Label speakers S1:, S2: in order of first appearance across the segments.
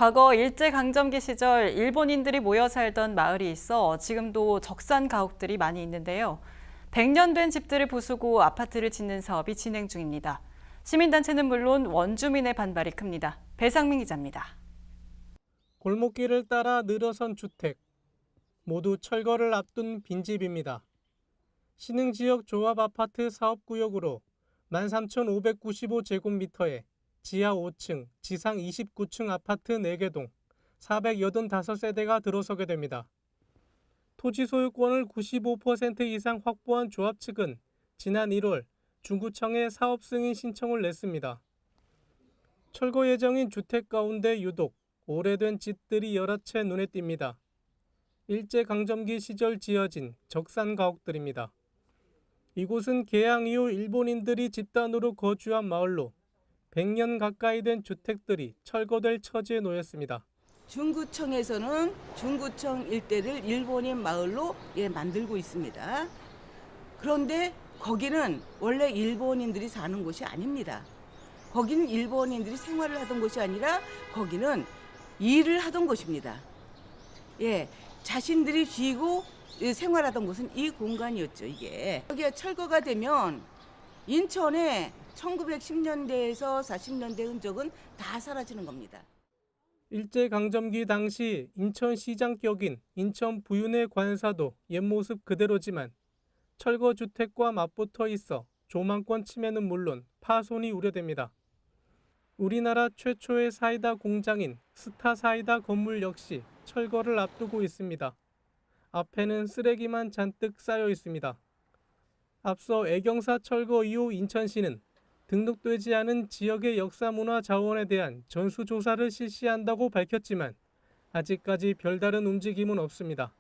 S1: 과거 일제강점기 시절 일본인들이 모여 살던 마을이 있어 지금도 적산 가옥들이 많이 있는데요. 100년 된 집들을 부수고 아파트를 짓는 사업이 진행 중입니다. 시민단체는 물론 원주민의 반발이 큽니다. 배상민 기자입니다.
S2: 골목길을 따라 늘어선 주택, 모두 철거를 앞둔 빈집입니다. 신흥지역 조합아파트 사업구역으로 13,595제곱미터에 지하 5층, 지상 29층 아파트 4개 동 485세대가 들어서게 됩니다. 토지 소유권을 95% 이상 확보한 조합 측은 지난 1월 중구청에 사업 승인 신청을 냈습니다. 철거 예정인 주택 가운데 유독 오래된 집들이 여러 채 눈에 띕니다. 일제강점기 시절 지어진 적산 가옥들입니다. 이곳은 개항 이후 일본인들이 집단으로 거주한 마을로 100년 가까이 된 주택들이 철거될 처지에 놓였습니다.
S3: 중구청에서는 중구청 일대를 일본인 마을로 만들고 있습니다. 그런데 거기는 원래 일본인들이 사는 곳이 아닙니다. 거기는 일본인들이 생활을 하던 곳이 아니라 거기는 일을 하던 곳입니다. 자신들이 쉬고 생활하던 곳은 이 공간이었죠, 이게. 여기가 철거가 되면 인천에 1910년대에서 40년대 흔적은 다 사라지는 겁니다.
S2: 일제강점기 당시 인천시장격인 인천 부윤회 관사도 옛 모습 그대로지만 철거주택과 맞붙어 있어 조망권 침해는 물론 파손이 우려됩니다. 우리나라 최초의 사이다 공장인 스타사이다 건물 역시 철거를 앞두고 있습니다. 앞에는 쓰레기만 잔뜩 쌓여 있습니다. 앞서 애경사 철거 이후 인천시는 등록되지 않은 지역의 역사문화 자원에 대한 전수조사를 실시한다고 밝혔지만 아직까지 별다른 움직임은 없습니다.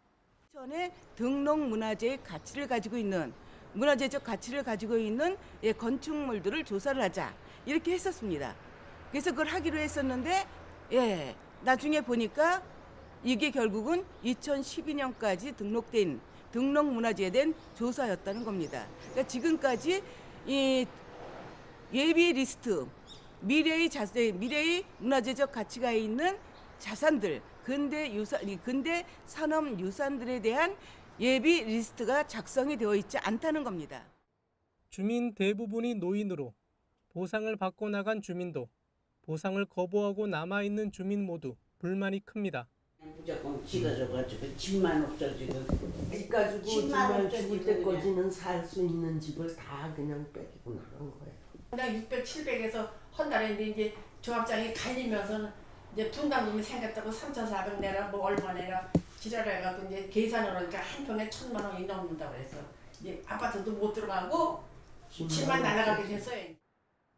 S3: 인천의 등록문화재의 가치를 가지고 있는 문화재적 가치를 가지고 있는 건축물들을 조사를 하자 이렇게 했었습니다. 그래서 그걸 하기로 했었는데 나중에 보니까 이게 결국은 2012년까지 등록된 등록문화재에 대한 조사였다는 겁니다. 그러니까 지금까지 이 예비 리스트, 미래의 문화재적 가치가 있는 자산들, 근대 산업 유산들에 대한 예비 리스트가 작성이 되어 있지 않다는 겁니다.
S2: 주민 대부분이 노인으로 보상을 받고 나간 주민도 보상을 거부하고 남아있는 주민 모두 불만이 큽니다.
S4: 무조건 찢어져가지고 집만 없어지고
S5: 집 가지고 정말 죽을 때까지는 살 수 있는 집을 다 그냥 뺏기고 나간 거예요.
S6: 그냥 600, 700에서 헌달했는데 이제 조합장이 갈리면서 이제 분담금이 생겼다고 3,400 내라 뭐 얼마 내라 지랄해가지고 이제 계산을 하니까 한 평에 1,000만 원이 넘는다고 해서 이제 아파트도 못 들어가고 집만 날아가게 됐어요.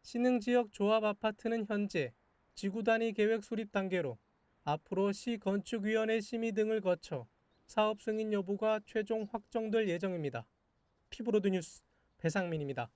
S2: 신흥지역 조합 아파트는 현재 지구 단위 계획 수립 단계로 앞으로 시건축위원회 심의 등을 거쳐 사업 승인 여부가 최종 확정될 예정입니다. 피브로드 뉴스 배상민입니다.